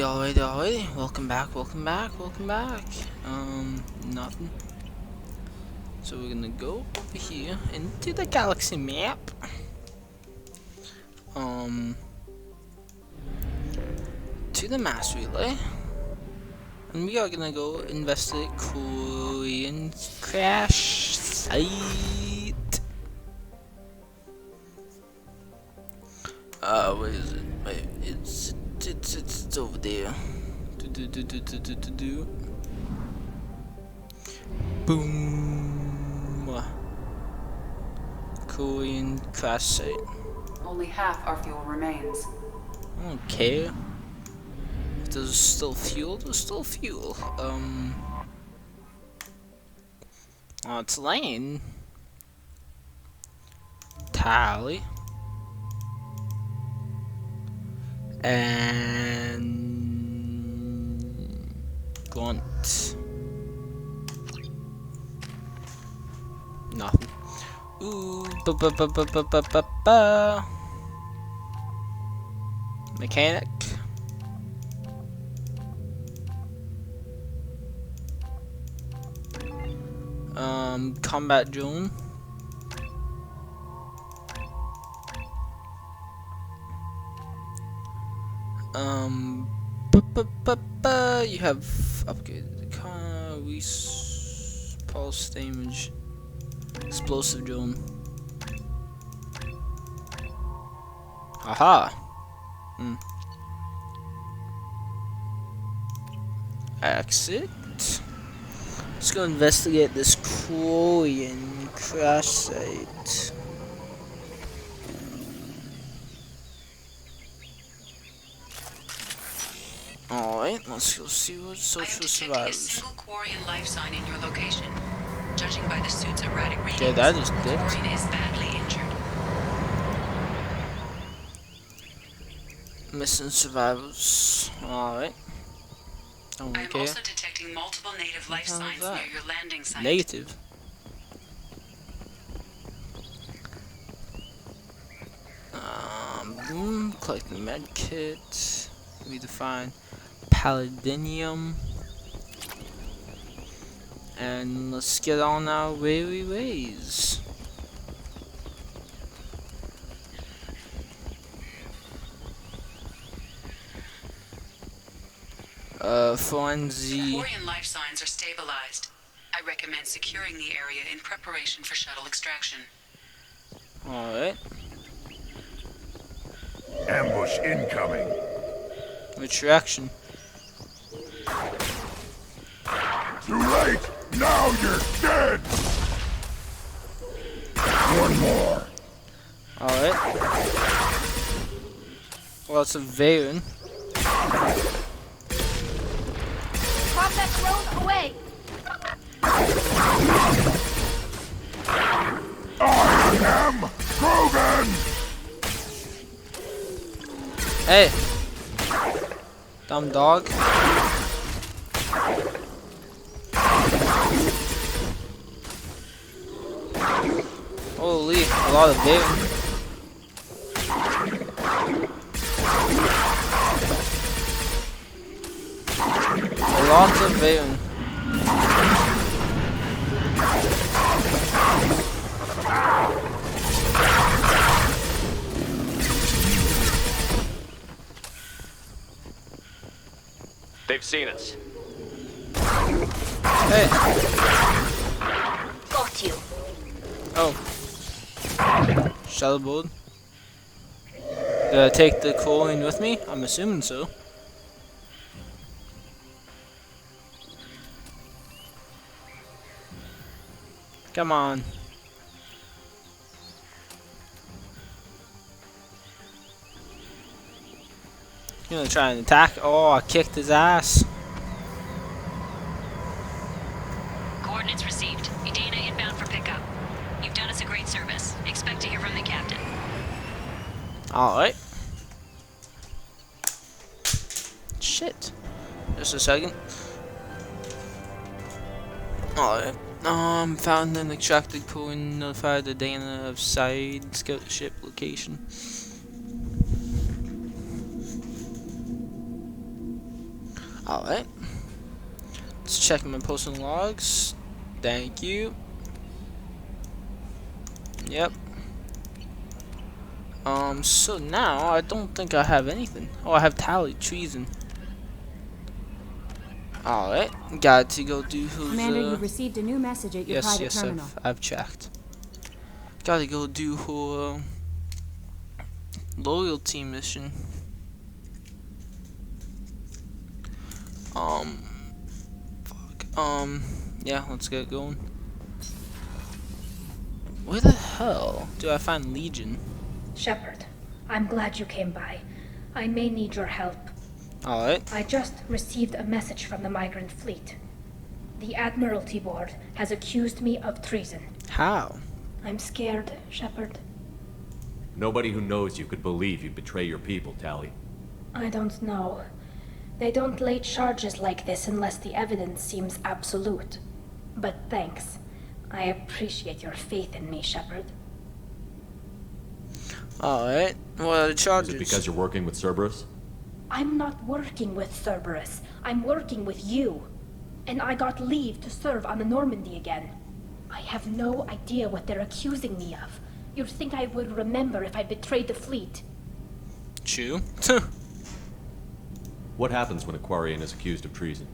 Alrighty. Welcome back. Nothing. So we're gonna go over here into the galaxy map. To the mass relay. And we are gonna go investigate Korean crash site. Where is it? Wait, it's over there. Boom. Korean crash site. Only half our fuel remains. I don't care. If there's still fuel, there's still fuel. Oh, it's Lane. Tali. And Grunt. Nothing. Ooh, Mechanic. Combat drone. You have upgraded the car, pulse damage, explosive drone. Aha! Exit. Let's go investigate this Korean crash site. Alright, let's go see what social survivors. I am detecting a single Quarian life sign in your location. Judging by the suit's erratic readings, Okay, that is good. Quarian is badly injured. Missing survivors. Alright. I am also detecting multiple native life signs near your landing site. Negative. Collect the med kit. We define Paladinium. And let's get on our weary ways. The Quarian life signs are stabilized. I recommend securing the area in preparation for shuttle extraction. Alright. Ambush incoming. Which direction? Too late! Now you're dead! One more. Alright. Well, it's a Varen. Pop that drone away! I am Krogan! Hey! Dumb dog. Holy, a lot of Varen. Lots of Varen. They've seen us. Hey. Got you. Oh. Shuttleboard. Did I take the coin with me? I'm assuming so. Come on. You gonna try and attack? Oh, I kicked his ass. Coordinates received. Edina inbound for pickup. You've done us a great service. Expect to hear from the captain. Alright. Shit. Just a second. Alright. Found an extracted coin, notified the Dana of side scout ship location. Alright. Let's check my posting logs. Thank you. Yep. So now I don't think I have anything. Oh, I have Tali, treason. Alright. Got to go do who's Commander, you received a new message at your private yes, terminal. I've checked. Gotta go do who loyalty mission. Yeah, let's get going. Where the hell do I find Legion? Shepard, I'm glad you came by. I may need your help. Alright. I just received a message from the migrant fleet. The Admiralty Board has accused me of treason. How? I'm scared, Shepard. Nobody who knows you could believe you betray your people, Tali. I don't know. They don't lay charges like this unless the evidence seems absolute. But thanks. I appreciate your faith in me, Shepard. Alright. What are the charges? Is it because you're working with Cerberus? I'm not working with Cerberus. I'm working with you. And I got leave to serve on the Normandy again. I have no idea what they're accusing me of. You'd think I would remember if I betrayed the fleet. Chew. What happens when a Quarian is accused of treason?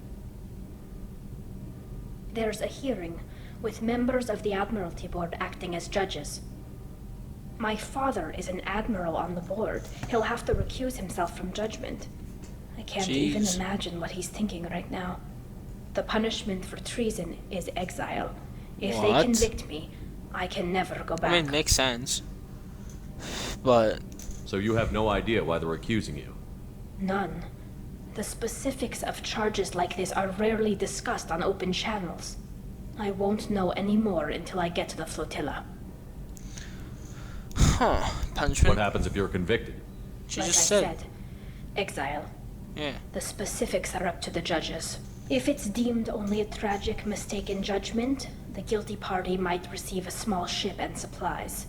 There's a hearing, with members of the Admiralty Board acting as judges. My father is an admiral on the board. He'll have to recuse himself from judgment. I can't even imagine what he's thinking right now. The punishment for treason is exile. If they convict me, I can never go back. I mean, makes sense. But... So you have no idea why they're accusing you? None. The specifics of charges like this are rarely discussed on open channels. I won't know any more until I get to the flotilla. Huh. Punishment? What happens if you're convicted? She Like just I said. Exile. Yeah. The specifics are up to the judges. If it's deemed only a tragic mistake in judgment, the guilty party might receive a small ship and supplies.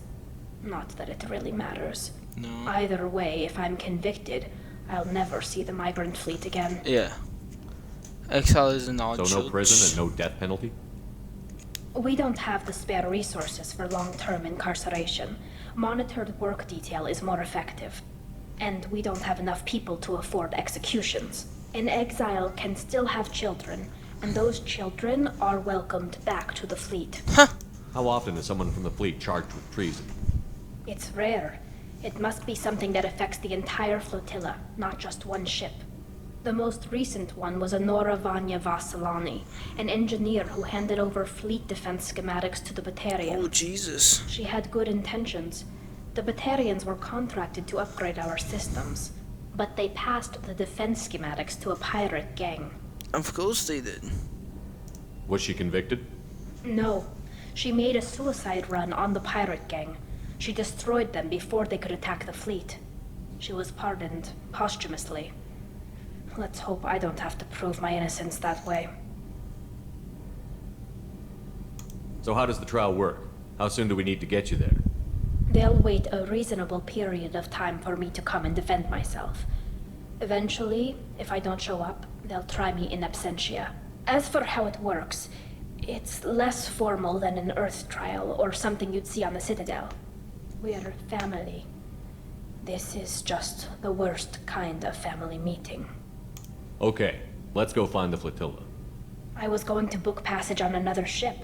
Not that it really matters. No. Either way, if I'm convicted, I'll never see the migrant fleet again. Yeah. Exile is an odd So no prison and no death penalty? We don't have the spare resources for long-term incarceration. Monitored work detail is more effective. And we don't have enough people to afford executions. An exile can still have children, and those children are welcomed back to the fleet. How often is someone from the fleet charged with treason? It's rare. It must be something that affects the entire flotilla, not just one ship. The most recent one was Honora Vanya Vassilani, an engineer who handed over fleet defense schematics to the Batarian. Oh, Jesus. She had good intentions. The Batarians were contracted to upgrade our systems, but they passed the defense schematics to a pirate gang. Of course they did. Was she convicted? No, she made a suicide run on the pirate gang. She destroyed them before they could attack the fleet. She was pardoned posthumously. Let's hope I don't have to prove my innocence that way. So how does the trial work? How soon do we need to get you there? They'll wait a reasonable period of time for me to come and defend myself. Eventually, if I don't show up, they'll try me in absentia. As for how it works, it's less formal than an Earth trial or something you'd see on the Citadel. We're family. This is just the worst kind of family meeting. Okay, let's go find the flotilla. I was going to book passage on another ship.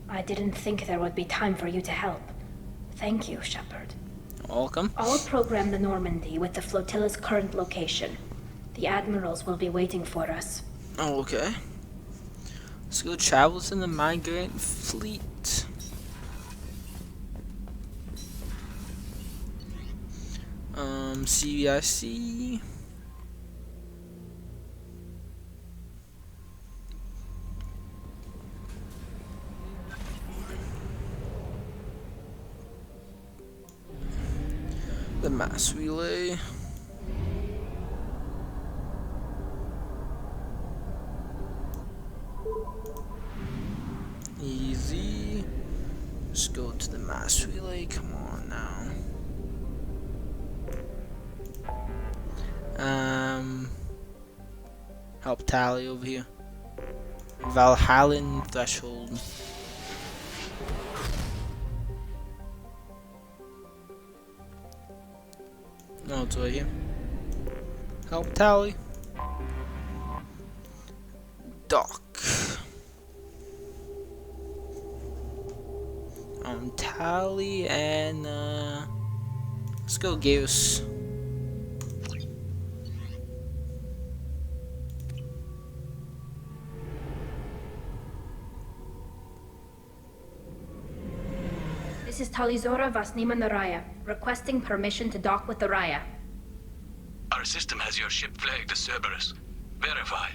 I didn't think there would be time for you to help. Thank you, Shepard. Welcome. I'll program the Normandy with the flotilla's current location. The admirals will be waiting for us. Oh, okay. Let's go travel to the migrant fleet. CVIC. The mass relay. Easy. Just go to the mass relay. Come on now. Help Tali over here. Valhallan Threshold. No, it's right here. Help Tali. Doc. Tali and let's go Geus. This is Talizora Vasnima Naraya, requesting permission to dock with the Raya. Our system has your ship flagged as Cerberus. Verify.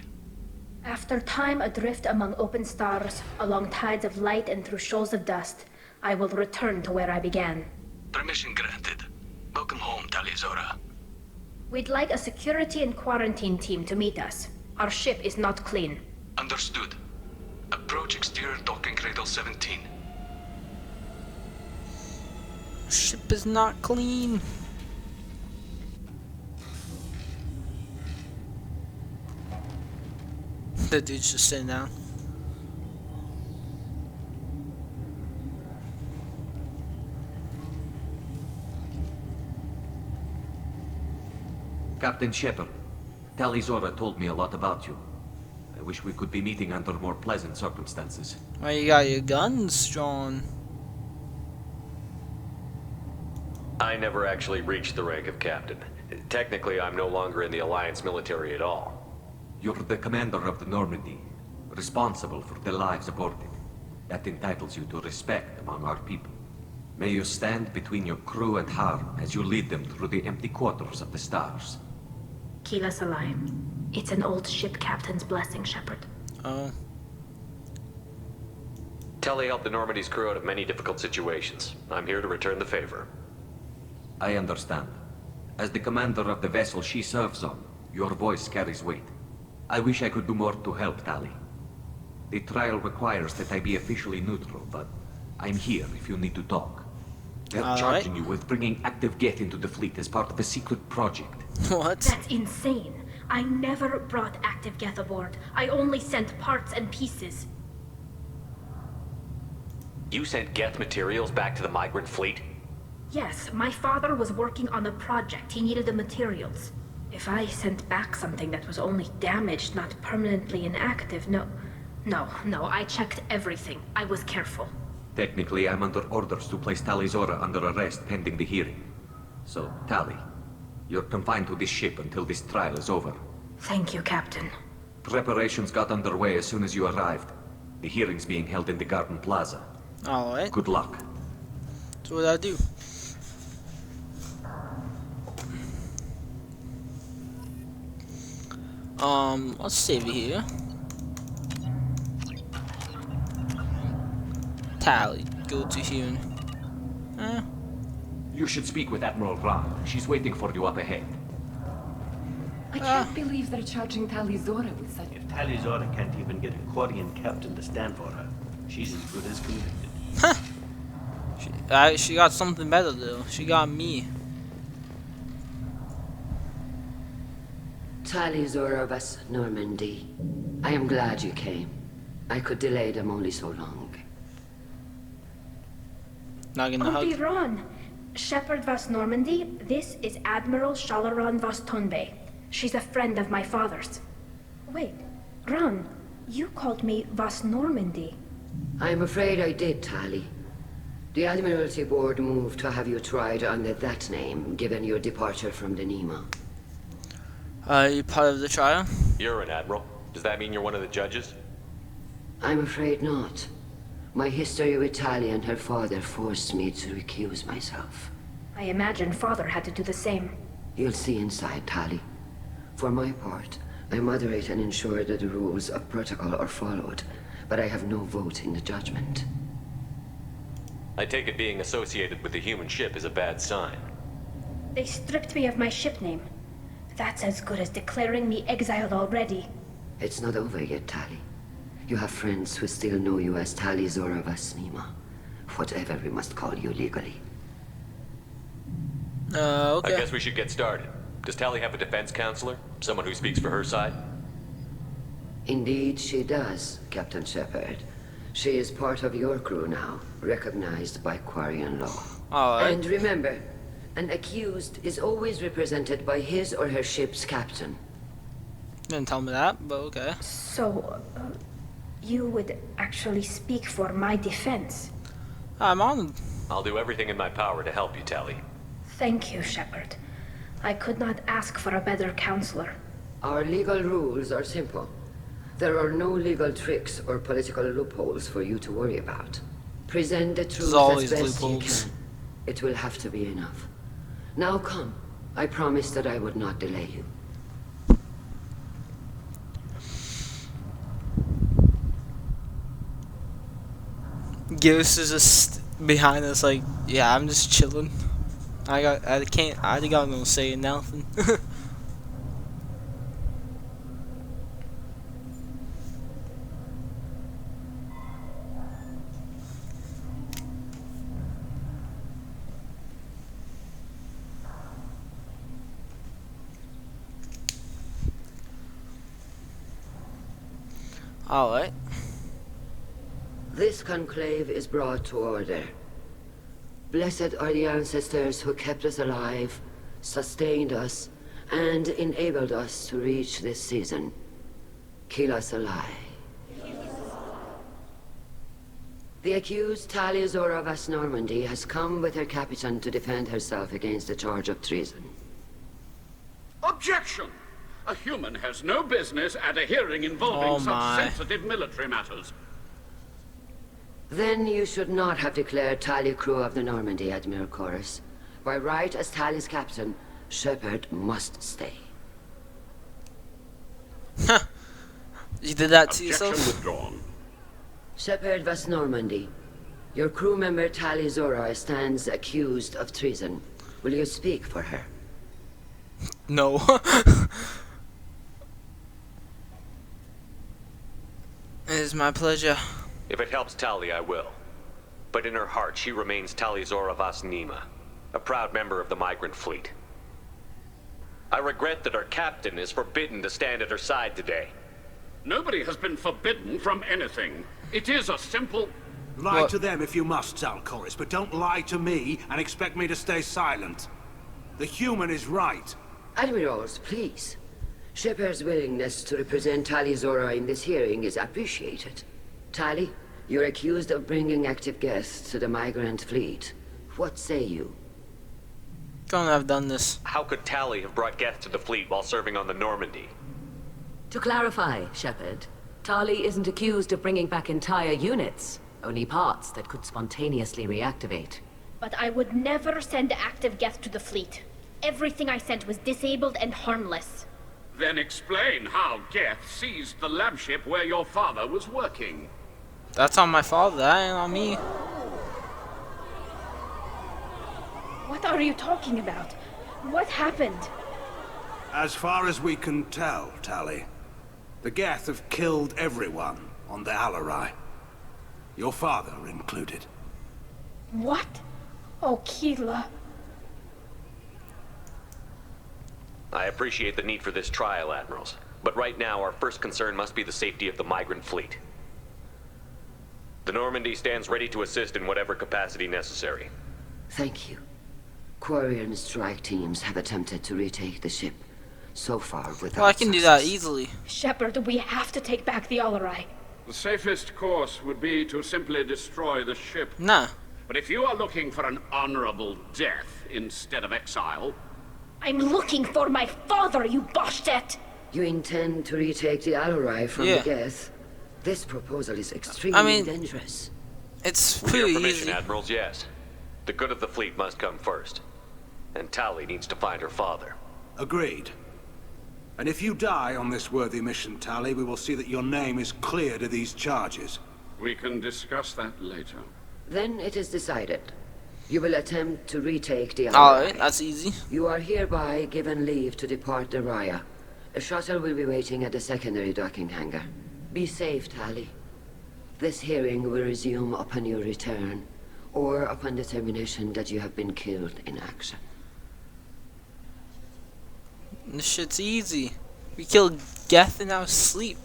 After time adrift among open stars, along tides of light and through shoals of dust, I will return to where I began. Permission granted. Welcome home, Talizora. We'd like a security and quarantine team to meet us. Our ship is not clean. Understood. Approach exterior docking cradle 17. Ship is not clean. The dude's just sitting down. Captain Shepard, Talizora told me a lot about you. I wish we could be meeting under more pleasant circumstances. Why you got your guns drawn? I never actually reached the rank of captain. Technically, I'm no longer in the Alliance military at all. You're the commander of the Normandy, responsible for the lives aboard it. That entitles you to respect among our people. May you stand between your crew and harm as you lead them through the empty quarters of the stars. Kila Salayim. It's an old ship captain's blessing, Shepard. Oh. Tali helped the Normandy's crew out of many difficult situations. I'm here to return the favor. I understand. As the commander of the vessel she serves on, your voice carries weight. I wish I could do more to help, Tali. The trial requires that I be officially neutral, but I'm here if you need to talk. They're charging you with bringing active Geth into the fleet as part of a secret project. What? That's insane. I never brought active Geth aboard. I only sent parts and pieces. You sent Geth materials back to the migrant fleet? Yes, my father was working on a project. He needed the materials. If I sent back something that was only damaged, not permanently inactive, no, I checked everything. I was careful. Technically, I'm under orders to place Talizora under arrest pending the hearing. So, Tali, you're confined to this ship until this trial is over. Thank you, Captain. Preparations got underway as soon as you arrived. The hearing's being held in the Garden Plaza. Alright. Good luck. That's what I do. Let's save it here. Tali, go to here. You should speak with Admiral Ron. She's waiting for you up ahead. I can't believe they're charging Talizora with such... If Talizora can't even get a Quarian captain to stand for her, she's as good as convicted. Huh! She got something better though. She got me. Talizora vas Normandy. I am glad you came. I could delay them only so long. Not gonna hug. Ron. Shepard vas Normandy, this is Admiral Shalaran vas Tonbe. She's a friend of my father's. Wait, Ron, you called me vas Normandy. I'm afraid I did, Tali. The Admiralty Board moved to have you tried under that name, given your departure from the Nima. Are you part of the trial? You're an admiral. Does that mean you're one of the judges? I'm afraid not. My history with Tali and her father forced me to recuse myself. I imagine father had to do the same. You'll see inside, Tali. For my part, I moderate and ensure that the rules of protocol are followed, but I have no vote in the judgment. I take it being associated with the human ship is a bad sign. They stripped me of my ship name. That's as good as declaring me exiled already. It's not over yet, Tali. You have friends who still know you as Talizora Vasnima. Whatever we must call you legally. Okay. I guess we should get started. Does Tali have a defense counselor? Someone who speaks for her side? Indeed, she does, Captain Shepard. She is part of your crew now, recognized by Quarian law. Alright. And remember, an accused is always represented by his or her ship's captain. Didn't tell me that, but okay. So, you would actually speak for my defense? I'm on. I'll do everything in my power to help you, Tali. Thank you, Shepard. I could not ask for a better counselor. Our legal rules are simple. There are no legal tricks or political loopholes for you to worry about. Present the truth as best you can. It will have to be enough. Now come. I promised that I would not delay you. Ghost is just behind us, like, yeah, I'm just chilling. I got no say in nothing. Alright. This conclave is brought to order. Blessed are the ancestors who kept us alive, sustained us, and enabled us to reach this season. Keep us alive. The accused Tali Zora Vas Normandy has come with her captain to defend herself against the charge of treason. Objection! A human has no business at a hearing involving such sensitive military matters. Then you should not have declared Tali crew of the Normandy, Admiral Chorus. By right as Tali's captain, Shepard must stay. You did that to Objection yourself? withdrawn. Shepard Vas Normandy, your crew member Tali Zora stands accused of treason. Will you speak for her? No. It is my pleasure. If it helps Tali, I will. But in her heart, she remains Tali Zora Vas Nima, a proud member of the migrant fleet. I regret that our captain is forbidden to stand at her side today. Nobody has been forbidden from anything. It is a simple... Lie to them if you must, Zalcoris, but don't lie to me and expect me to stay silent. The human is right. Admirals, please. Shepard's willingness to represent Tali Zora in this hearing is appreciated. Tali, you're accused of bringing active guests to the migrant fleet. What say you? Couldn't have done this. How could Tali have brought guests to the fleet while serving on the Normandy? To clarify, Shepard, Tali isn't accused of bringing back entire units, only parts that could spontaneously reactivate. But I would never send active guests to the fleet. Everything I sent was disabled and harmless. Then explain how Geth seized the lab ship where your father was working. That's on my father, that ain't on me. What are you talking about? What happened? As far as we can tell, Tali, the Geth have killed everyone on the Alarai. Your father included. What? Oh, Keela. I appreciate the need for this trial, Admirals. But right now, our first concern must be the safety of the migrant fleet. The Normandy stands ready to assist in whatever capacity necessary. Thank you. Quarian strike teams have attempted to retake the ship. So far without Well, I can do that easily. Shepard, we have to take back the Alarai. The safest course would be to simply destroy the ship. Nah. But if you are looking for an honorable death instead of exile... I'm looking for my father, you Boshtet! You intend to retake the Alarai from the Geth? This proposal is extremely dangerous. It's With pretty your permission, easy. Admirals, yes. The good of the fleet must come first. And Tali needs to find her father. Agreed. And if you die on this worthy mission, Tali, we will see that your name is cleared of these charges. We can discuss that later. Then it is decided. You will attempt to retake the Alarai. Alright, that's easy. You are hereby given leave to depart the Raya. A shuttle will be waiting at the secondary docking hangar. Be safe, Tali. This hearing will resume upon your return, or upon determination that you have been killed in action. This shit's easy. We killed Geth in our sleep.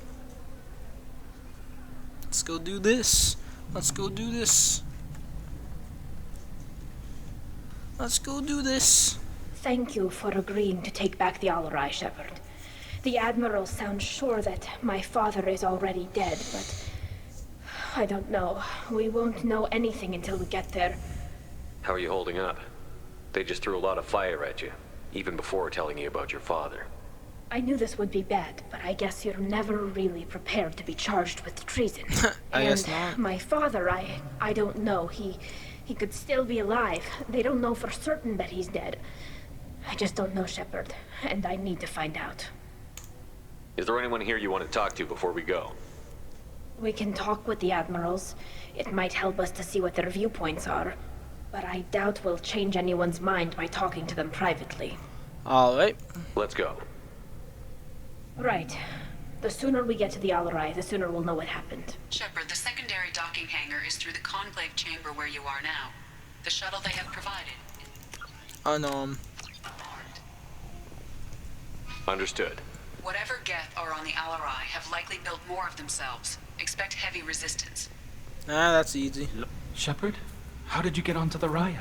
Let's go do this. Let's go do this. Let's go do this. Thank you for agreeing to take back the Alarai, Shepard. The Admiral sounds sure that my father is already dead, but I don't know. We won't know anything until we get there. How are you holding up? They just threw a lot of fire at you, even before telling you about your father. I knew this would be bad, but I guess you're never really prepared to be charged with treason. I guess not. My father, I don't know. He could still be alive. They don't know for certain that he's dead. I just don't know, Shepard, and I need to find out. Is there anyone here you want to talk to before we go? We can talk with the Admirals. It might help us to see what their viewpoints are. But I doubt we'll change anyone's mind by talking to them privately. Alright. Let's go. Right. The sooner we get to the Alarai, the sooner we'll know what happened. Shepard, the secondary docking hangar is through the conclave chamber where you are now. The shuttle they have provided. Understood. Whatever Geth are on the Alarai have likely built more of themselves. Expect heavy resistance. Ah, that's easy. Shepard? How did you get onto the Raya?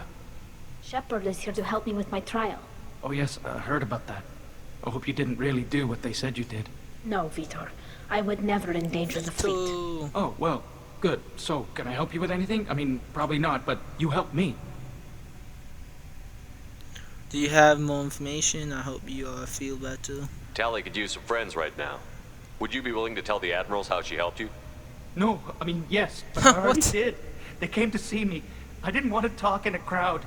Shepard is here to help me with my trial. Oh yes, I heard about that. I hope you didn't really do what they said you did. No, Vitor. I would never endanger the fleet. Oh, well, good. So, can I help you with anything? I mean, probably not, but you helped me. Do you have more information? I hope you feel better. Tali could use some friends right now. Would you be willing to tell the Admirals how she helped you? No, I mean, yes, but I already did. They came to see me. I didn't want to talk in a crowd.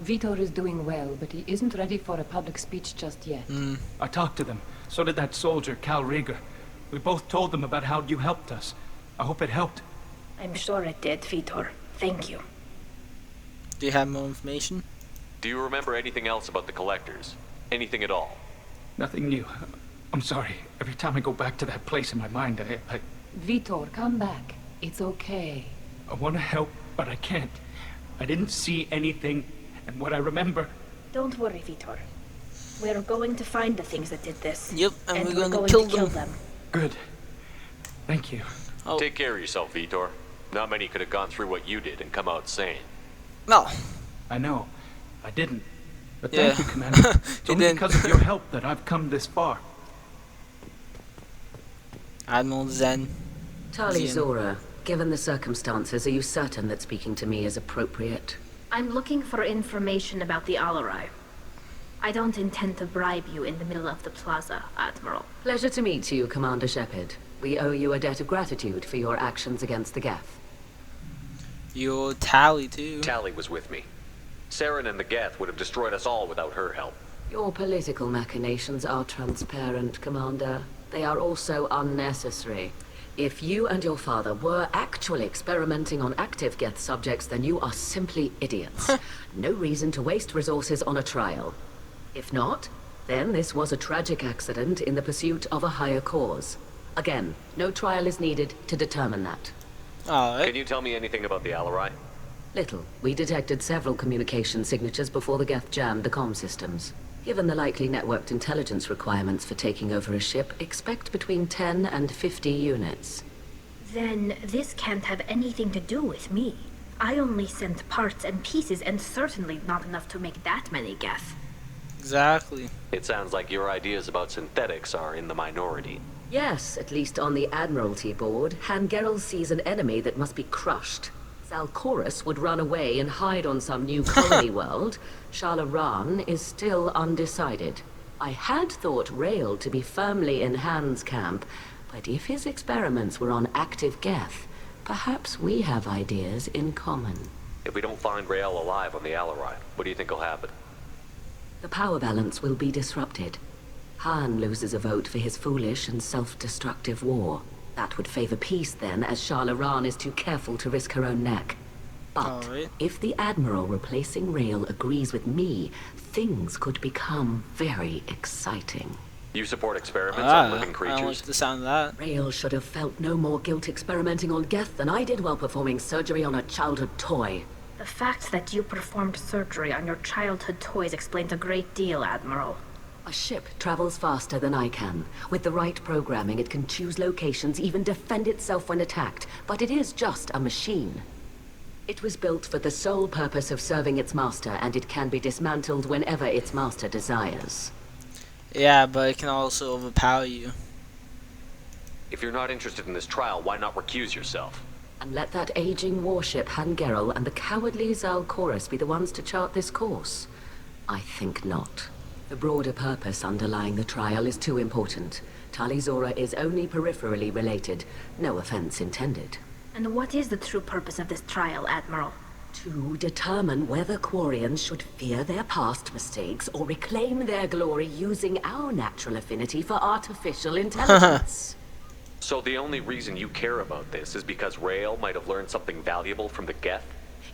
Vitor is doing well, but he isn't ready for a public speech just yet. I talked to them. So did that soldier, Cal Rieger. We both told them about how you helped us. I hope it helped. I'm sure it did, Vitor. Thank you. Do you have more information? Do you remember anything else about the Collectors? Anything at all? Nothing new. I'm sorry. Every time I go back to that place in my mind, I Vitor, come back. It's okay. I want to help, but I can't. I didn't see anything, and what I remember... Don't worry, Vitor. We're going to find the things that did this. Yep, and we're going to kill them. Good. Thank you. Oh. Take care of yourself, Vitor. Not many could have gone through what you did and come out sane. No. I know. I didn't. But thank you, Commander. It's only because of your help that I've come this far. Admiral Zen. Tali Zora, given the circumstances, are you certain that speaking to me is appropriate? I'm looking for information about the Alarai. I don't intend to bribe you in the middle of the plaza, Admiral. Pleasure to meet you, Commander Shepard. We owe you a debt of gratitude for your actions against the Geth. You're Tali, too. Tali was with me. Saren and the Geth would have destroyed us all without her help. Your political machinations are transparent, Commander. They are also unnecessary. If you and your father were actually experimenting on active Geth subjects, then you are simply idiots. No reason to waste resources on a trial. If not, then this was a tragic accident in the pursuit of a higher cause. Again, no trial is needed to determine that. Alright. Can you tell me anything about the Alarai? Little. We detected several communication signatures before the Geth jammed the comm systems. Given the likely networked intelligence requirements for taking over a ship, expect between 10 and 50 units. Then this can't have anything to do with me. I only sent parts and pieces, and certainly not enough to make that many Geth. Exactly. It sounds like your ideas about synthetics are in the minority. Yes, at least on the Admiralty board, Han Gerel sees an enemy that must be crushed. Zalcorus would run away and hide on some new colony world. Shalaran is still undecided. I had thought Rael to be firmly in Han's camp, but if his experiments were on active Geth, perhaps we have ideas in common. If we don't find Rael alive on the Alarai, what do you think will happen? The power balance will be disrupted. Han loses a vote for his foolish and self-destructive war. That would favor peace then, as Shalaran is too careful to risk her own neck. But if the Admiral replacing Rael agrees with me, things could become very exciting. You support experiments on living creatures? I don't like the sound of that. Rael should have felt no more guilt experimenting on Geth than I did while performing surgery on a childhood toy. The fact that you performed surgery on your childhood toys explains a great deal, Admiral. A ship travels faster than I can. With the right programming, it can choose locations, even defend itself when attacked. But it is just a machine. It was built for the sole purpose of serving its master, and it can be dismantled whenever its master desires. Yeah, but it can also overpower you. If you're not interested in this trial, why not recuse yourself? And let that aging warship Hangerel and the cowardly Zalchorus be the ones to chart this course? I think not. The broader purpose underlying the trial is too important. Tali Zora is only peripherally related. No offense intended. And what is the true purpose of this trial, Admiral? To determine whether Quarians should fear their past mistakes or reclaim their glory using our natural affinity for artificial intelligence. So the only reason you care about this is because Rael might have learned something valuable from the Geth?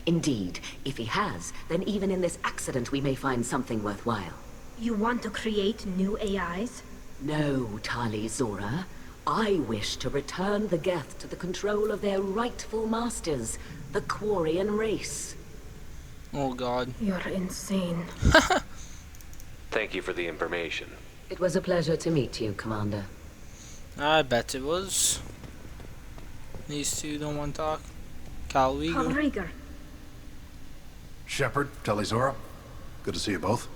Indeed. If he has, then even in this accident we may find something worthwhile. You want to create new AIs? No, Tali Zora. I wish to return the Geth to the control of their rightful masters, the Quarian race. Oh god. You're insane. Thank you for the information. It was a pleasure to meet you, Commander. I bet it was. These two don't want to talk. Calrigo. Shepard, Tali Zora. Good to see you both.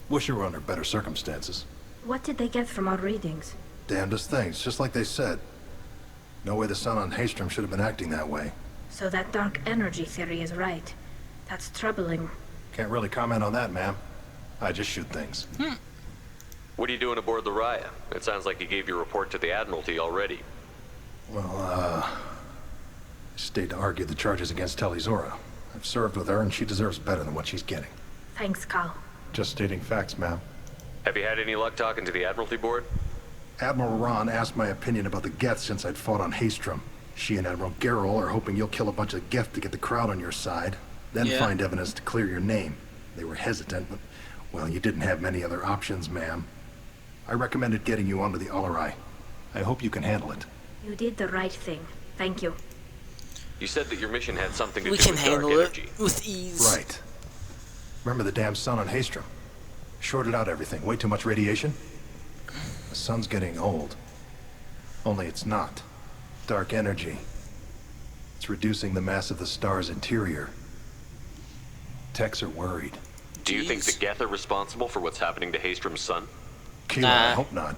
Wish you were under better circumstances. What did they get from our readings? Damnedest things, just like they said. No way the sun on Haystrom should have been acting that way. So that dark energy theory is right. That's troubling. Can't really comment on that, ma'am. I just shoot things. What are you doing aboard the Raya? It sounds like you gave your report to the Admiralty already. Well, I stayed to argue the charges against Tali Zora. I've served with her, and she deserves better than what she's getting. Thanks, Cal. Just stating facts, ma'am. Have you had any luck talking to the Admiralty Board? Admiral Ron asked my opinion about the Geth since I'd fought on Haystrom. She and Admiral Gerrel are hoping you'll kill a bunch of Geth to get the crowd on your side, then find evidence to clear your name. They were hesitant, but, well, you didn't have many other options, ma'am. I recommended getting you onto the Alarai. I hope you can handle it. You did the right thing. Thank you. You said that your mission had something to We do can with dark handle energy. it with ease. Right. Remember the damn sun on Haystrom? Shorted out everything. Way too much radiation? The sun's getting old. Only it's not. Dark energy. It's reducing the mass of the star's interior. Techs are worried. Do you think the Geth are responsible for what's happening to Haystrom's sun? Keelan, I hope not.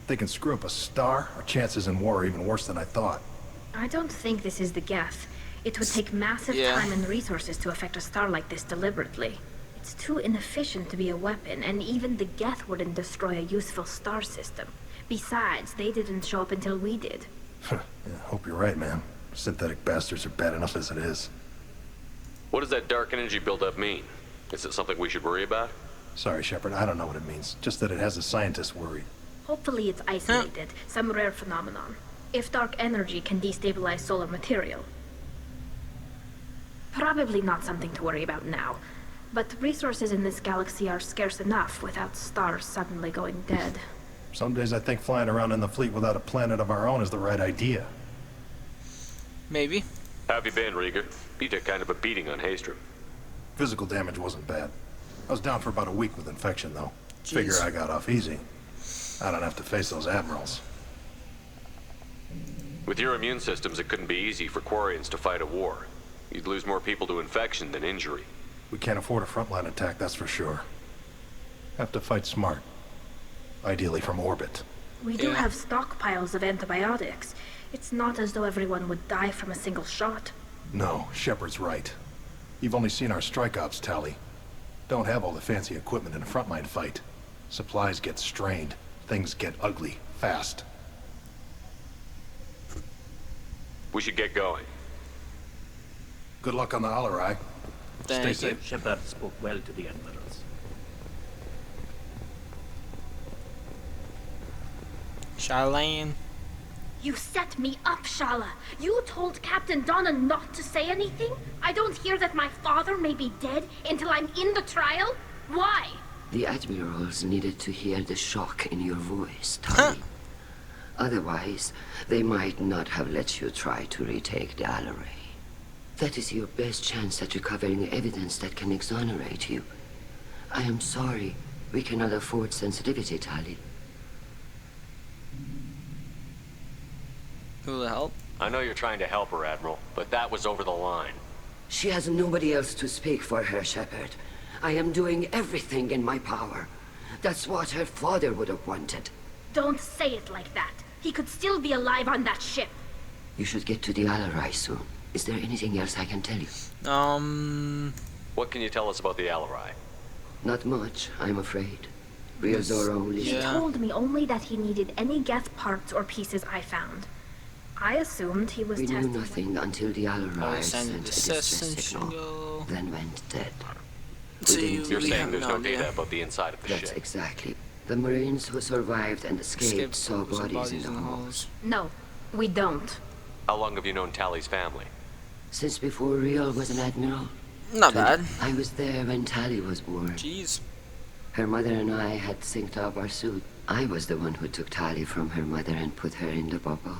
If they can screw up a star, our chances in war are even worse than I thought. I don't think this is the Geth. It would take massive time and resources to affect a star like this deliberately. It's too inefficient to be a weapon, and even the Geth wouldn't destroy a useful star system. Besides, they didn't show up until we did. Yeah, hope you're right, man. Synthetic bastards are bad enough as it is. What does that dark energy buildup mean? Is it something we should worry about? Sorry, Shepard, I don't know what it means. Just that it has the scientists worried. Hopefully it's isolated, some rare phenomenon. If dark energy can destabilize solar material. Probably not something to worry about now. But resources in this galaxy are scarce enough without stars suddenly going dead. Some days I think flying around in the fleet without a planet of our own is the right idea. Maybe. How have you been, Rieger? You took kind of a beating on Haystrom. Physical damage wasn't bad. I was down for about a week with infection, though. Jeez. Figure I got off easy. I don't have to face those admirals. With your immune systems, it couldn't be easy for Quarians to fight a war. You'd lose more people to infection than injury. We can't afford a frontline attack, that's for sure. Have to fight smart. Ideally from orbit. We do have stockpiles of antibiotics. It's not as though everyone would die from a single shot. No, Shepard's right. You've only seen our strike ops, Tali. Don't have all the fancy equipment in a frontline fight. Supplies get strained. Things get ugly, fast. We should get going. Good luck on the Alarai. Stay Thank safe. Shepard spoke well to the admirals. Charlene. You set me up, Shala. You told Captain Donna not to say anything? I don't hear that my father may be dead until I'm in the trial? Why? The admirals needed to hear the shock in your voice, Tali. Otherwise, they might not have let you try to retake the Alarai. That is your best chance at recovering evidence that can exonerate you. I am sorry, We cannot afford sensitivity, Tali. Who will help? I know you're trying to help her, Admiral, but that was over the line. She has nobody else to speak for her, Shepard. I am doing everything in my power. That's what her father would have wanted. Don't say it like that. He could still be alive on that ship. You should get to the Alarai soon. Is there anything else I can tell you? What can you tell us about the Alarai? Not much, I'm afraid. Real Zoro only. He told me only that he needed any Geth parts or pieces I found. I assumed he was testing. We knew nothing until the Alarai sent a distress signal, then went dead. So you're saying there's no data about the inside of the ship? That's exactly. The Marines who survived and escaped saw bodies in the halls. No, we don't. How long have you known Tali's family? Since before Real was an admiral. Not bad. I was there when Tali was born. Jeez. Her mother and I had synced up our suit. I was the one who took Tali from her mother and put her in the bubble.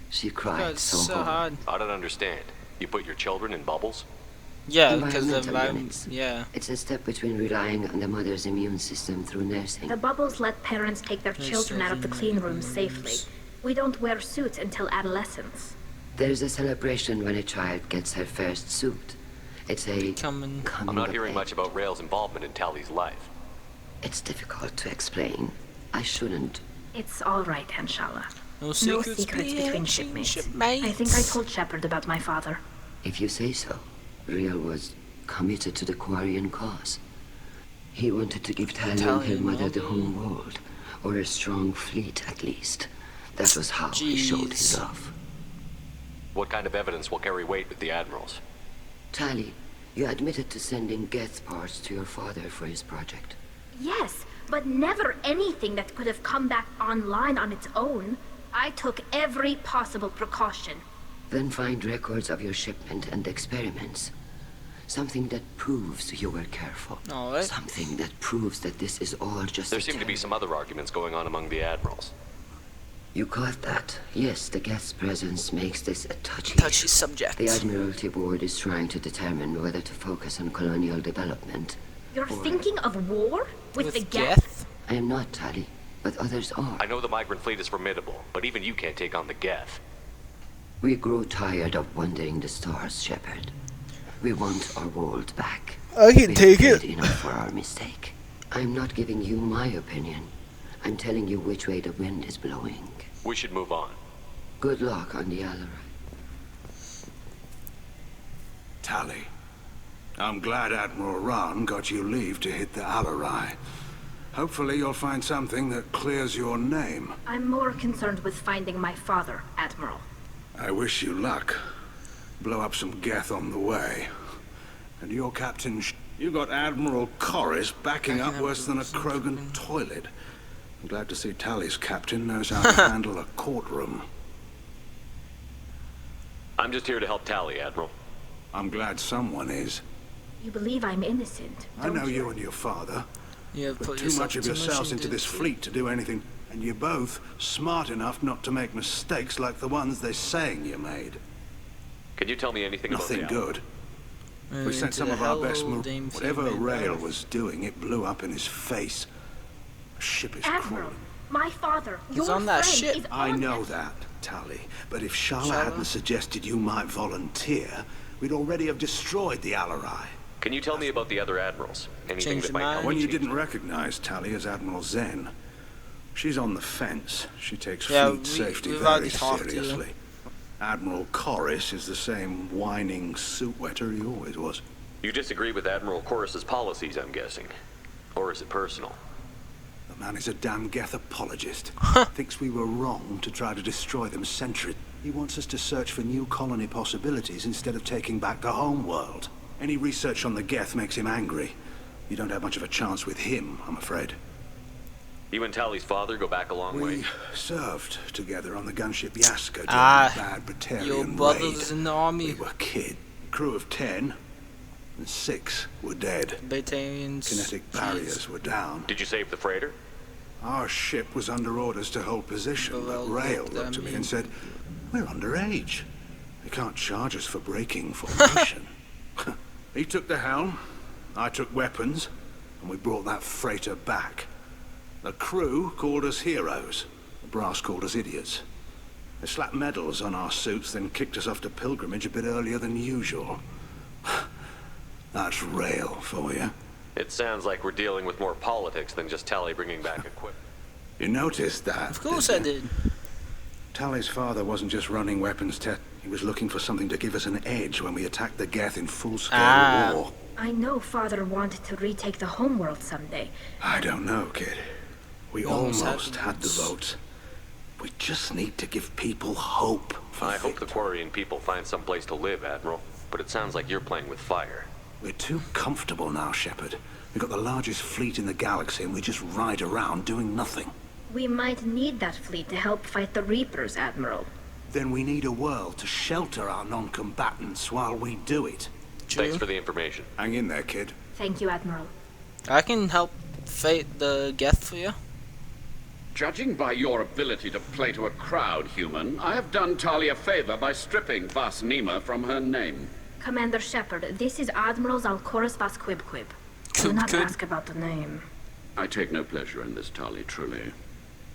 She cried so hard. I don't understand. You put your children in bubbles? Yeah, because of yeah. It's a step between relying on the mother's immune system through nursing. The bubbles let parents take their children out of the clean rooms safely. We don't wear suits until adolescence. There's a celebration when a child gets her first suit. It's a I'm not hearing much about Rail's involvement in Tali's life. It's difficult to explain. I shouldn't. It's all right, Henshala. No secrets between shipmates. I think I told Shepard about my father. If you say so. Real was committed to the Quarian cause. He wanted to give Tali and her mother the home world, or a strong fleet at least. That was how he showed his love. What kind of evidence will carry weight with the admirals? Tali, you admitted to sending Geth parts to your father for his project. Yes, but never anything that could have come back online on its own. I took every possible precaution. Then find records of your shipment and experiments. Something that proves you were careful. Alright. Something that proves that this is all just There seem to be some other arguments going on among the admirals. You caught that? Yes, the Geth's presence makes this a touchy subject. The Admiralty Board is trying to determine whether to focus on colonial development. You're thinking of war? With the Geth? I am not, Tali, but others are. I know the migrant fleet is formidable, but even you can't take on the Geth. We grow tired of wandering the stars, Shepard. We want our world back. I can take it. Enough for our mistake. I'm not giving you my opinion. I'm telling you which way the wind is blowing. We should move on. Good luck on the Alarai. Tali, I'm glad Admiral Rahn got you leave to hit the Alarai. Hopefully you'll find something that clears your name. I'm more concerned with finding my father, Admiral. I wish you luck. Blow up some Geth on the way. And your captain, you got Admiral Corris backing up worse than a Krogan toilet. I'm glad to see Tali's captain knows how to handle a courtroom. I'm just here to help Tali, Admiral. I'm glad someone is. You believe I'm innocent, I know you and your father. You put too much of yourselves into this fleet to do anything, and you're both smart enough not to make mistakes like the ones they're saying you made. Can you tell me anything about Nothing good. We sent some of our best moves. Whatever Rail was doing, it blew up in his face. A ship is Admiral, my father, your on that friend ship. is I on know that. that, Tali. But if Shala hadn't suggested you might volunteer, we'd already have destroyed the Alarai. Can you tell me about the other admirals? Anything that might help One me you change didn't recognize Tali as Admiral Zen. She's on the fence. She takes Yeah, fleet safety we've very already talked to you. seriously. Admiral Corris is the same whining suit wetter he always was. You disagree with Admiral Corris's policies, I'm guessing. Or is it personal? The man is a damn Geth apologist. Thinks we were wrong to try to destroy them centuries. He wants us to search for new colony possibilities instead of taking back the home world. Any research on the Geth makes him angry. You don't have much of a chance with him, I'm afraid. You and Tali's father go back a long way? We served together on the gunship Yaska during Ah, the bad Batarian your raid. brothers in the army. We were kids. Crew of 10, and 6 were dead. Batarians. Kinetic barriers were down. Did you save the freighter? Our ship was under orders to hold position, but Rail looked at me and said, "We're underage. They can't charge us for breaking formation." He took the helm, I took weapons, and we brought that freighter back. The crew called us heroes. The brass called us idiots. They slapped medals on our suits, then kicked us off to pilgrimage a bit earlier than usual. That's rail for you. It sounds like we're dealing with more politics than just Tali bringing back equipment. You noticed that? Of course I did. Tali's father wasn't just running weapons test. He was looking for something to give us an edge when we attacked the Geth in full-scale war. I know Father wanted to retake the homeworld someday. I don't know, kid. We almost had the votes. We just need to give people hope. I hope the Quarian people find some place to live, Admiral. But it sounds like you're playing with fire. We're too comfortable now, Shepard. We've got the largest fleet in the galaxy and we just ride around doing nothing. We might need that fleet to help fight the Reapers, Admiral. Then we need a world to shelter our non-combatants while we do it. True. Thanks for the information. Hang in there, kid. Thank you, Admiral. I can help fight the Geth for you. Judging by your ability to play to a crowd, human, I have done Tali a favor by stripping Vas Nima from her name. Commander Shepard, this is Admiral Zalcorus Vas Quib. Do not ask about the name. I take no pleasure in this, Tali, truly.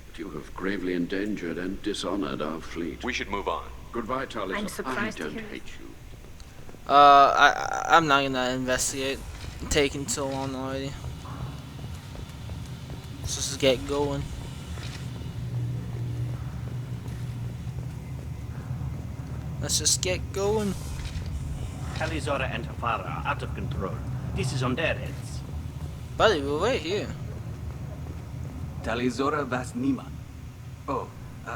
But you have gravely endangered and dishonored our fleet. We should move on. Goodbye, Tali. I'm surprised I to don't hear hate you. I'm not gonna investigate. It's taking so long already. Let's just get going. Let's just get going. Tali, Zora, and her father are out of control. This is on their heads. Buddy, we're right here. Tali, Zora, Vas Nima. Oh,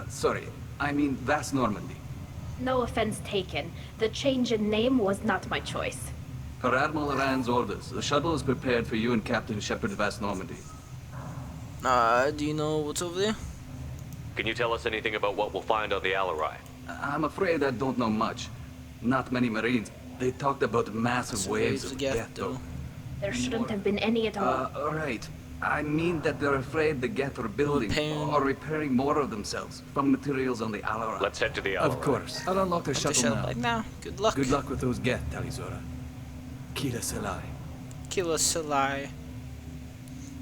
sorry. I mean Vas Normandy. No offense taken. The change in name was not my choice. Per Admiral Rand's orders, the shuttle is prepared for you and Captain Shepard Vas Normandy. Do you know what's over there? Can you tell us anything about what we'll find on the Alarai? I'm afraid I don't know much. Not many Marines. They talked about massive waves of Geth, though. There shouldn't have been any at all. Right. I mean that they're afraid the Geth are building or repairing more of themselves from materials on the Alarai. Let's head to the Alarai. Of course. I'll unlock the shuttle now. Like now. Good luck. Good luck with those Geth, Tali, Zora. Kila Selai. Kila Selai.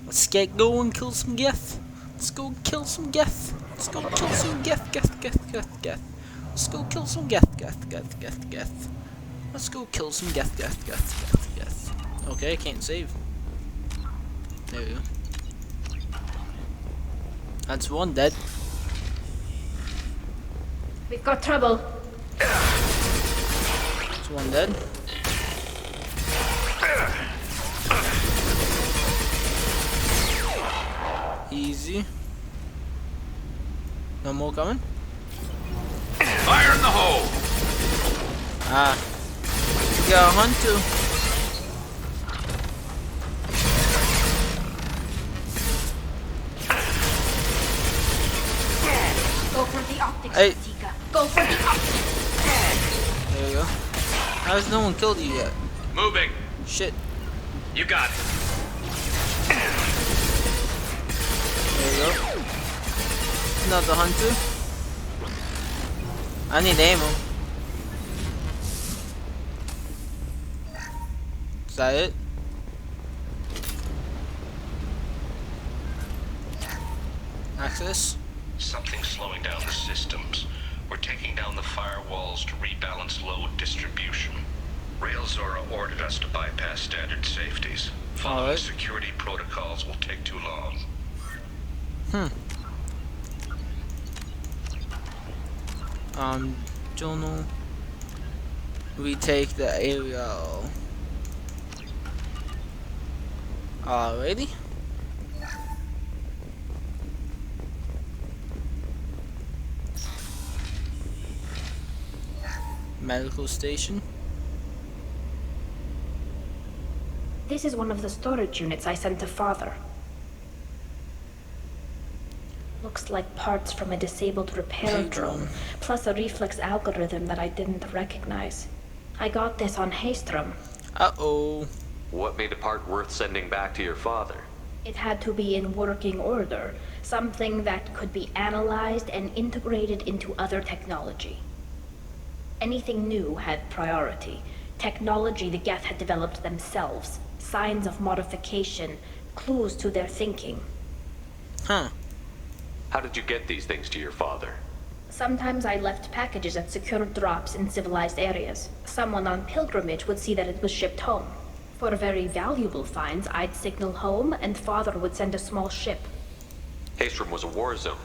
Let's get going, kill some Geth. Let's go kill some Geth. Let's go kill some Geth. Let's go kill some Geth. Let's go kill some Geth. Okay, I can't save. There we go. That's one dead. We've got trouble. That's one dead. Easy. No more coming? Fire in the hole! Ah. We got a hunter. Go for the optics, Hey. Tika. Go for the optics. There we go. How has no one killed you yet? Moving. Shit. You got it. There we go. Another hunter. I need ammo. Is that it? Access? Something's slowing down the systems. We're taking down the firewalls to rebalance load distribution. Rail Zora ordered us to bypass standard safeties. Following security protocols will take too long. Don't know. Retake the area. Alrighty. Medical station. This is one of the storage units I sent to Father. Looks like parts from a disabled repair drone, plus a reflex algorithm that I didn't recognize. I got this on Haystrom. Uh-oh. What made a part worth sending back to your father? It had to be in working order, something that could be analyzed and integrated into other technology. Anything new had priority. Technology the Geth had developed themselves. Signs of modification clues to their thinking. Huh. How did you get these things to your father? Sometimes I left packages at secure drops in civilized areas. Someone on pilgrimage would see that it was shipped home. For very valuable finds, I'd signal home, and Father would send a small ship. Haestrom was a war zone.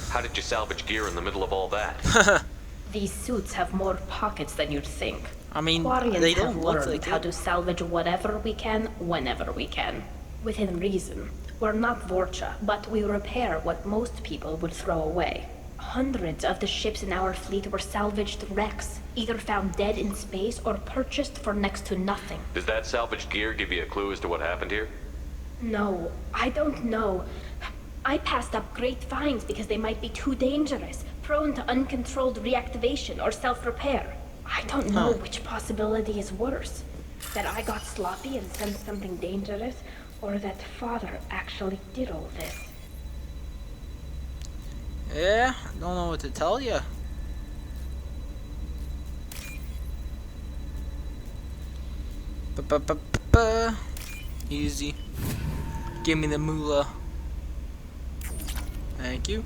How did you salvage gear in the middle of all that? These suits have more pockets than you'd think. I mean, Quarians they have don't look learned like how it. to salvage whatever we can, whenever we can. Within reason. We're not Vorcha, but we repair what most people would throw away. Hundreds of the ships in our fleet were salvaged wrecks, either found dead in space or purchased for next to nothing. Does that salvaged gear give you a clue as to what happened here? No, I don't know. I passed up great finds because they might be too dangerous, prone to uncontrolled reactivation or self-repair. I don't know which possibility is worse. That I got sloppy and sent something dangerous, or that Father actually did all this. Yeah, I don't know what to tell you. Easy. Give me the moolah. Thank you.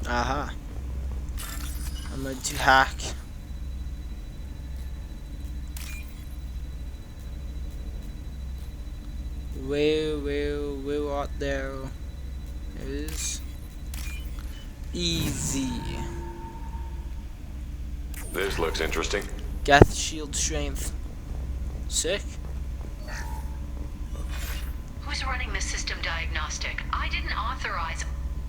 Aha. I'm going to hack. Way out there. It is easy. This looks interesting. Geth shield strength. Sick. Who's running the system diagnostic? I didn't authorize.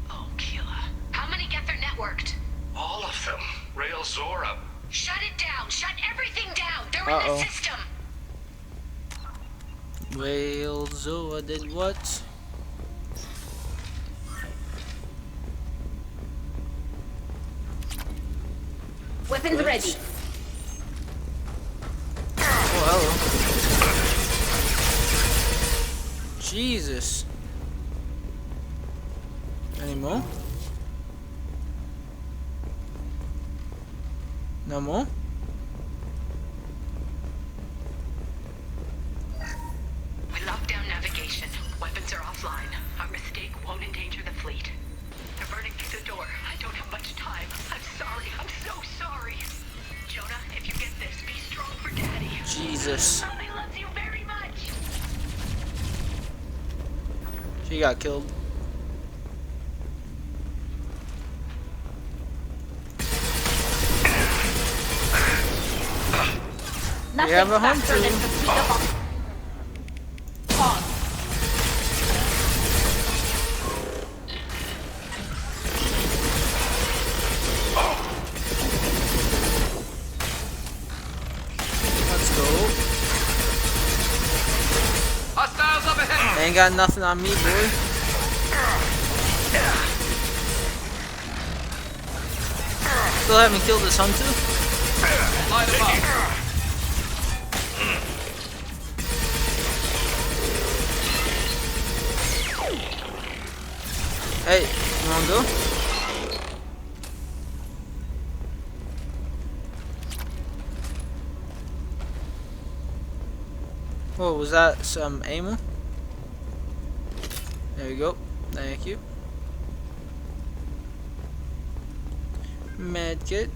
Oh, Keela. How many Geth are networked? All of them. Rail Zora. Shut it down. Shut everything down. They're in the system. Whale Zoa did what? Weapons ready. Oh, hello. Jesus. Any more? No more? We locked down navigation. Weapons are offline. Our mistake won't endanger the fleet. They're burning through the door. I don't have much time. I'm sorry. I'm so sorry. Jonah, if you get this, be strong for Daddy. Jesus. Mommy loves you very much. She got killed. Nothing We have a faster hunter. than complete the pause. Let's go. Hostiles up ahead. Ain't got nothing on me, boy. Still haven't killed this hunter. Light them up. Hey, you wanna go? Whoa, was that some ammo? There we go. Thank you. Medkit.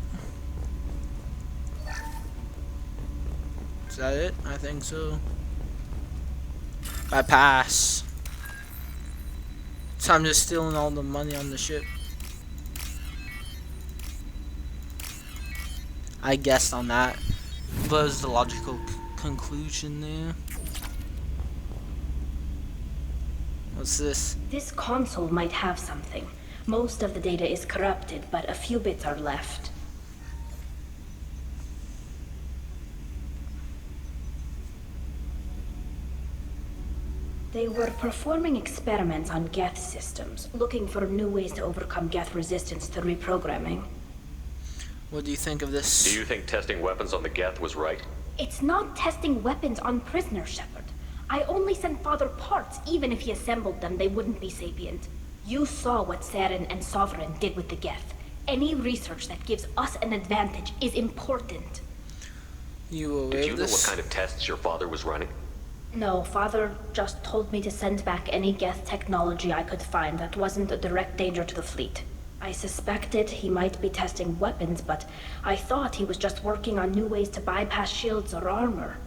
Is that it? I think so. I pass. So I'm just stealing all the money on the ship. I guessed on that. But it was the logical conclusion there. What's this? This console might have something. Most of the data is corrupted, but a few bits are left. They were performing experiments on Geth systems, looking for new ways to overcome Geth resistance to reprogramming. What do you think of this? Do you think testing weapons on the Geth was right? It's not testing weapons on prisoners, Shepard. I only sent Father parts. Even if he assembled them, they wouldn't be sapient. You saw what Saren and Sovereign did with the Geth. Any research that gives us an advantage is important. You aware Did you of know this? what kind of tests your father was running? No, Father just told me to send back any Geth technology I could find that wasn't a direct danger to the fleet. I suspected he might be testing weapons, but I thought he was just working on new ways to bypass shields or armor.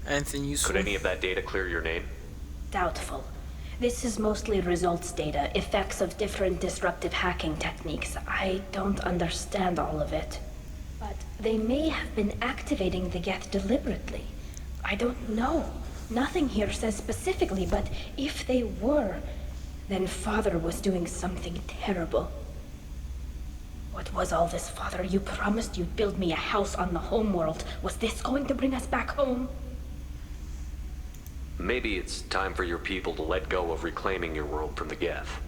Anything useful? Could any of that data clear your name? Doubtful. This is mostly results data, effects of different disruptive hacking techniques. I don't understand all of it. But they may have been activating the Geth deliberately. I don't know. Nothing here says specifically, but if they were, then Father was doing something terrible. What was all this, Father? You promised you'd build me a house on the homeworld. Was this going to bring us back home? Maybe it's time for your people to let go of reclaiming your world from the Geth.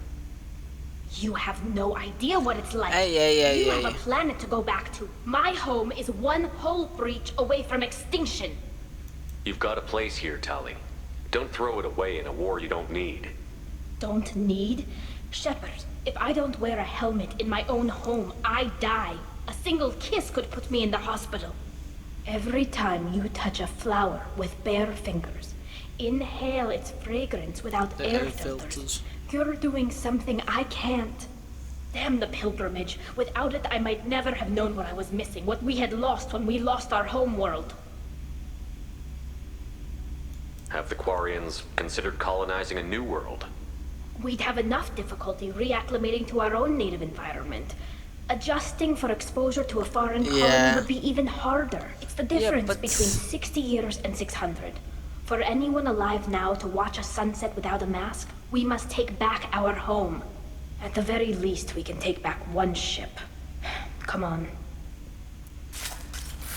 You have no idea what it's like. You have a planet to go back to. My home is one hull breach away from extinction. You've got a place here, Tali. Don't throw it away in a war you don't need. Don't need? Shepard, if I don't wear a helmet in my own home, I die. A single kiss could put me in the hospital. Every time you touch a flower with bare fingers, inhale its fragrance without air filters, you're doing something I can't. Damn the pilgrimage. Without it, I might never have known what I was missing, what we had lost when we lost our home world. Have the Quarians considered colonizing a new world? We'd have enough difficulty reacclimating to our own native environment. Adjusting for exposure to a foreign colony would be even harder. It's the difference between 60 years and 600. For anyone alive now to watch a sunset without a mask, we must take back our home. At the very least, we can take back one ship. Come on.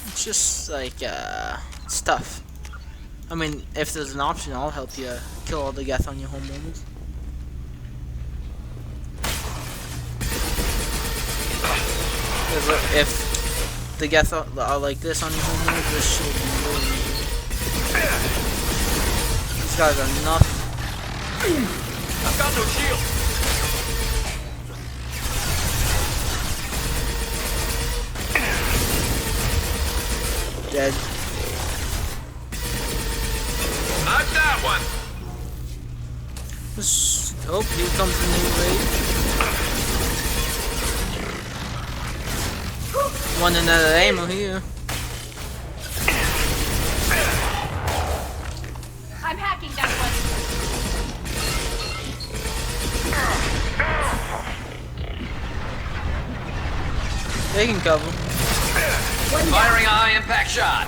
It's just like, stuff. I mean, if there's an option, I'll help you kill all the Geth on your home world. If the Geth are like this on your home world, this should be really easy. These guys are nothing. I've got no shield! Dead. Knock that one! Oh, here comes the new raid. One another ammo here. I'm hacking that one. They can cover. Firing a high impact shot.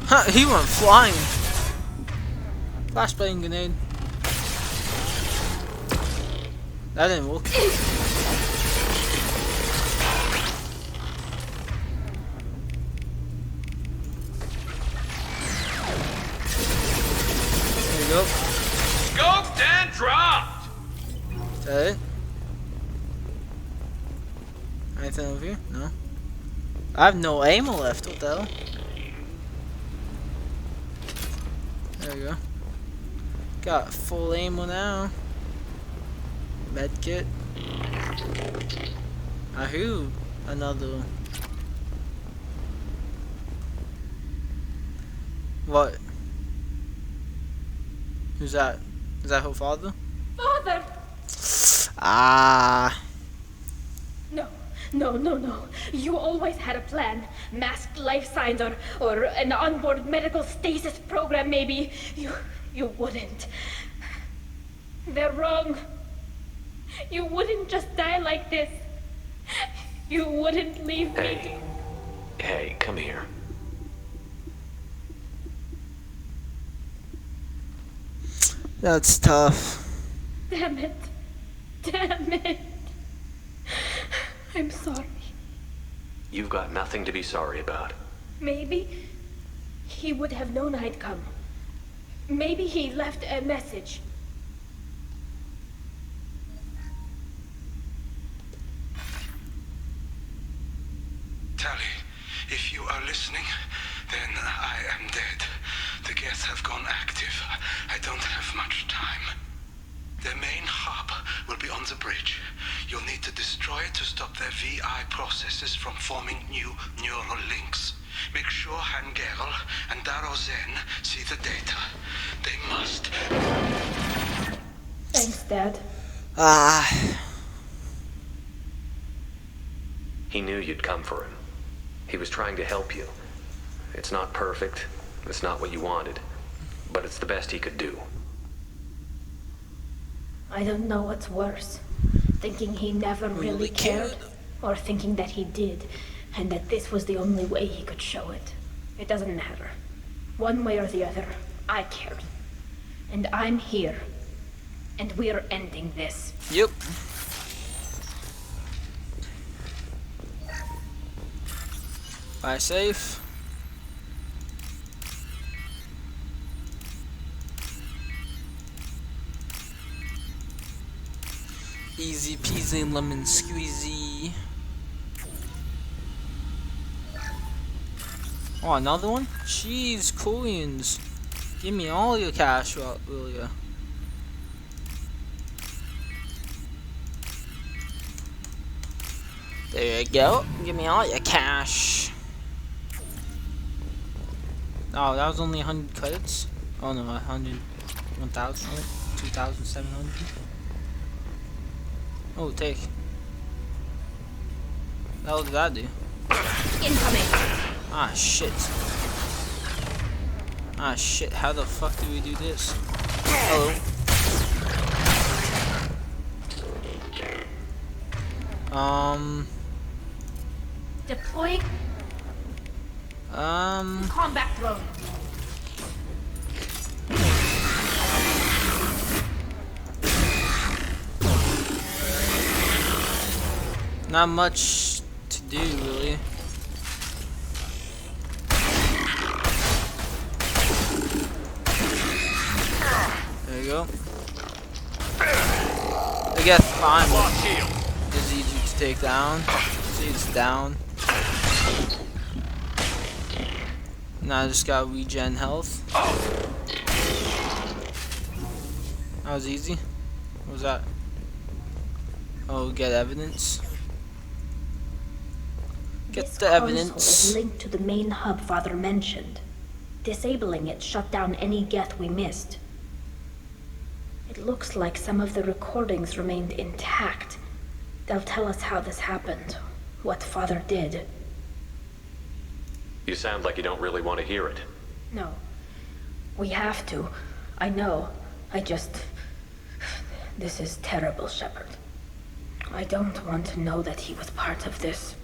Huh, he went flying. Flashbang grenade. That didn't work. There you go. Scoped and dropped! Is that it? Anything over here? No. I have no ammo left. What the hell? There you go. Got full ammo now. Medkit. Ahoo! Another. What? Who's that? Is that her father? Father! Ah. No. You always had a plan. Masked life signs or an onboard medical stasis program maybe. You wouldn't. They're wrong. You wouldn't just die like this. You wouldn't leave me. Hey, come here. That's tough. Damn it. I'm sorry. You've got nothing to be sorry about. Maybe he would have known I'd come. Maybe he left a message. Tali, if you are listening, then I am dead. The Geth have gone active. I don't have much time. Their main hub will be beyond the bridge. You'll need to destroy it to stop their VI processes from forming new neural links. Make sure Hangerl and Darozen see the data. They must. Thanks, Dad. He knew you'd come for him. He was trying to help you. It's not perfect. It's not what you wanted. But it's the best he could do. I don't know what's worse. Thinking he never really cared, or thinking that he did, and that this was the only way he could show it. It doesn't matter. One way or the other, I cared. And I'm here. And we're ending this. Yep. Buy safe. Easy peasy lemon squeezy. Oh, another one? Jeez, coins. Give me all your cash, will ya? There you go. Give me all your cash. Oh, that was only 100 credits? Oh no, 100, 1,000, 2,700. Oh, take. What the hell did that do? Incoming! Ah, shit. Ah, shit. How the fuck do we do this? Hello. Deploying. Combat drone. Not much to do, really. There you go. I guess fine. It's easy to take down. See, it's down. Now I just got regen health. That was easy. What was that? Oh, get evidence. Get the evidence. This console is linked to the main hub Father mentioned. Disabling it shut down any geth we missed. It looks like some of the recordings remained intact. They'll tell us how this happened, what Father did. You sound like you don't really want to hear it. No. We have to. I know. This is terrible, Shepard. I don't want to know that he was part of this.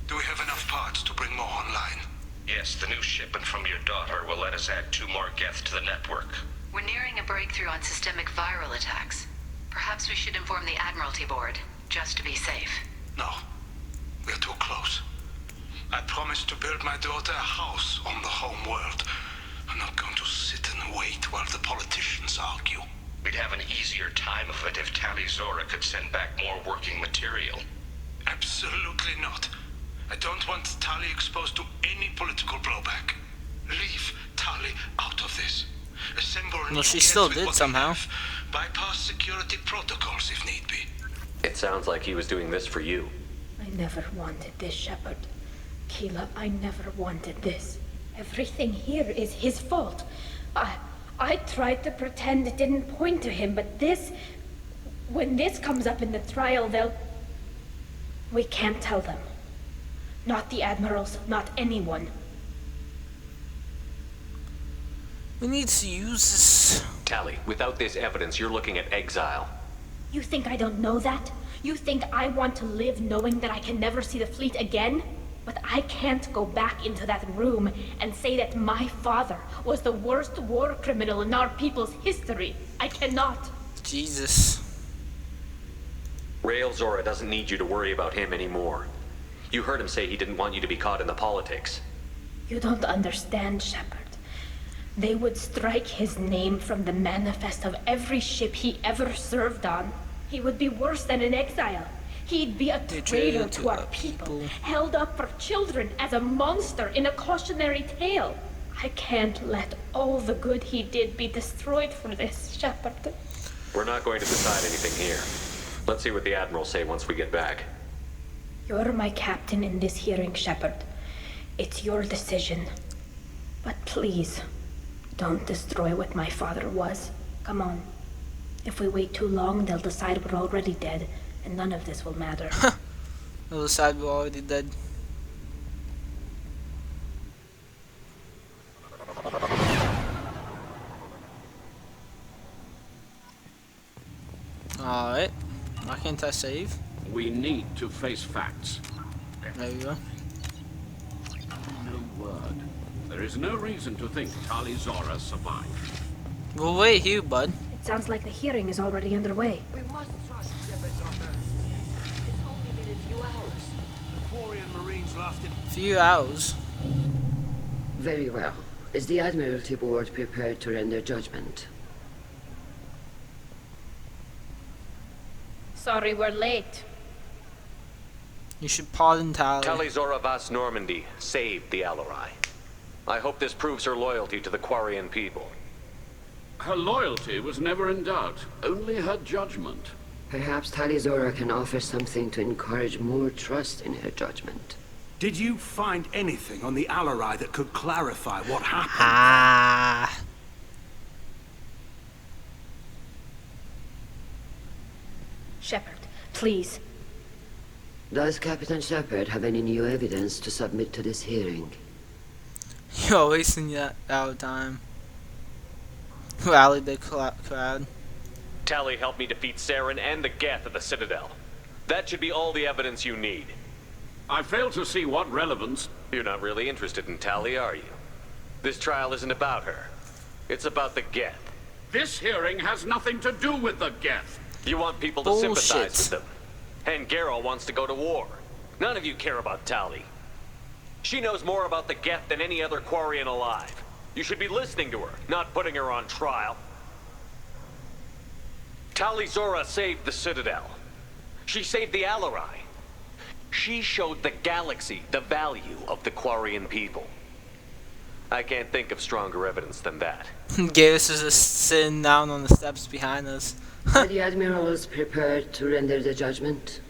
Do we have enough parts to bring more online? Yes, the new shipment from your daughter will let us add 2 more geth to the network. We're nearing a breakthrough on systemic viral attacks. Perhaps we should inform the Admiralty Board, just to be safe. No. We're too close. I promised to build my daughter a house on the home world. I'm not going to sit and wait while the politicians argue. We'd have an easier time of it if Tali Zora could send back more working material. Absolutely not. I don't want Tali exposed to any political blowback. Leave Tali out of this. Assemble well, she still did somehow. Bypass security protocols if need be. It sounds like he was doing this for you. I never wanted this, Shepard. Keela, I never wanted this. Everything here is his fault. I tried to pretend it didn't point to him, but this... When this comes up in the trial, they'll... We can't tell them. Not the admirals, not anyone. We need to use this. Tali, without this evidence, you're looking at exile. You think I don't know that? You think I want to live knowing that I can never see the fleet again? But I can't go back into that room and say that my father was the worst war criminal in our people's history. I cannot. Jesus. Rael Zora doesn't need you to worry about him anymore. You heard him say he didn't want you to be caught in the politics. You don't understand, Shepard. They would strike his name from the manifest of every ship he ever served on. He would be worse than an exile. He'd be a traitor to our people, held up for children as a monster in a cautionary tale. I can't let all the good he did be destroyed for this, Shepard. We're not going to decide anything here. Let's see what the Admiral say once we get back. You're my captain in this hearing, Shepard. It's your decision. But please, don't destroy what my father was. Come on. If we wait too long, they'll decide we're already dead, and none of this will matter. They'll decide we're already dead. Alright. Why can't I save? We need to face facts. There you go. No word. There is no reason to think Tali Zora survived. We'll wait here, bud. It sounds like the hearing is already underway. We must trust Shepard's honor. It's only been a few hours. The Quarian Marines lasted Few hours. Very well. Is the Admiralty Board prepared to render judgment? Sorry we're late. You should pardon Tali. Tali Zora Vas Normandy saved the Alarai. I hope this proves her loyalty to the Quarian people. Her loyalty was never in doubt, only her judgment. Perhaps Tali Zora can offer something to encourage more trust in her judgment. Did you find anything on the Alarai that could clarify what happened? Ah. Shepard, please. Does Captain Shepard have any new evidence to submit to this hearing? You're wasting our time. Rally the crowd. Tali helped me defeat Saren and the Geth at the Citadel. That should be all the evidence you need. I fail to see what relevance... You're not really interested in Tali, are you? This trial isn't about her. It's about the Geth. This hearing has nothing to do with the Geth. You want people to sympathize with them. And Geralt wants to go to war. None of you care about Tali. She knows more about the Geth than any other Quarian alive. You should be listening to her, not putting her on trial. Tali Zora saved the Citadel. She saved the Alarai. She showed the galaxy the value of the Quarian people. I can't think of stronger evidence than that. Garrus is just sitting down on the steps behind us. Are the admirals prepared to render the judgment?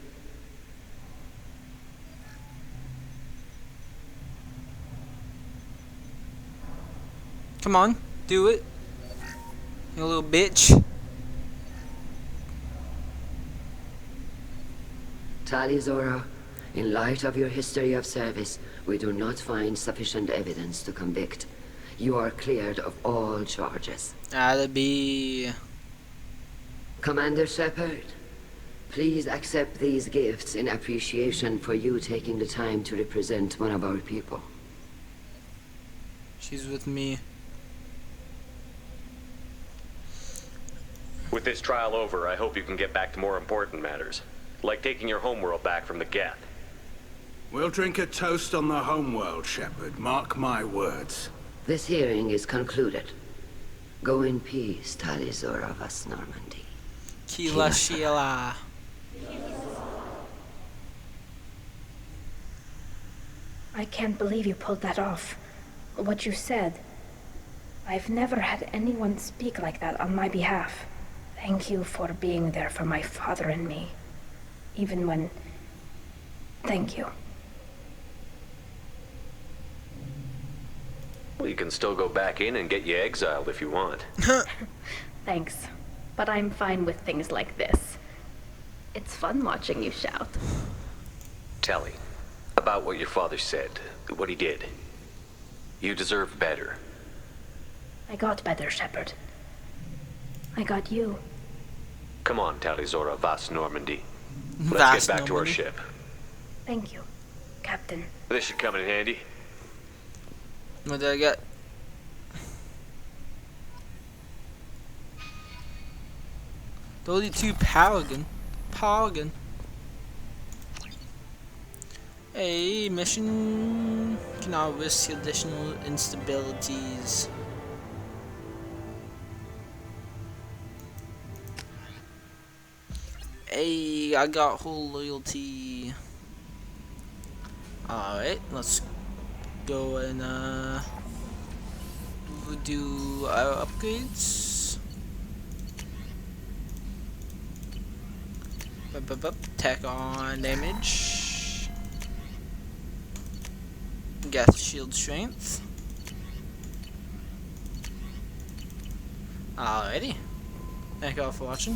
Come on, do it. You little bitch. Tali Zora, in light of your history of service, we do not find sufficient evidence to convict. You are cleared of all charges. That'd be... Commander Shepard, please accept these gifts in appreciation for you taking the time to represent one of our people. She's with me. With this trial over, I hope you can get back to more important matters. Like taking your homeworld back from the Geth. We'll drink a toast on the homeworld, Shepard. Mark my words. This hearing is concluded. Go in peace, Tali Zora Vas Normandy. Kila Sheila. I can't believe you pulled that off. What you said. I've never had anyone speak like that on my behalf. Thank you for being there for my father and me. Even when... Thank you. Well, you can still go back in and get you exiled if you want. Thanks. But I'm fine with things like this. It's fun watching you shout. Tali, about what your father said, what he did. You deserve better. I got better, Shepard. I got you. Come on, Tali Zora Vas Normandy. Let's get back to our ship. Thank you, Captain. This should come in handy. What did I get? $32 Paragon. A mission cannot risk additional instabilities. Hey, I got whole loyalty. Alright, let's go and do our upgrades. Attack on damage. Geth shield strength. Alrighty. Thank you all for watching.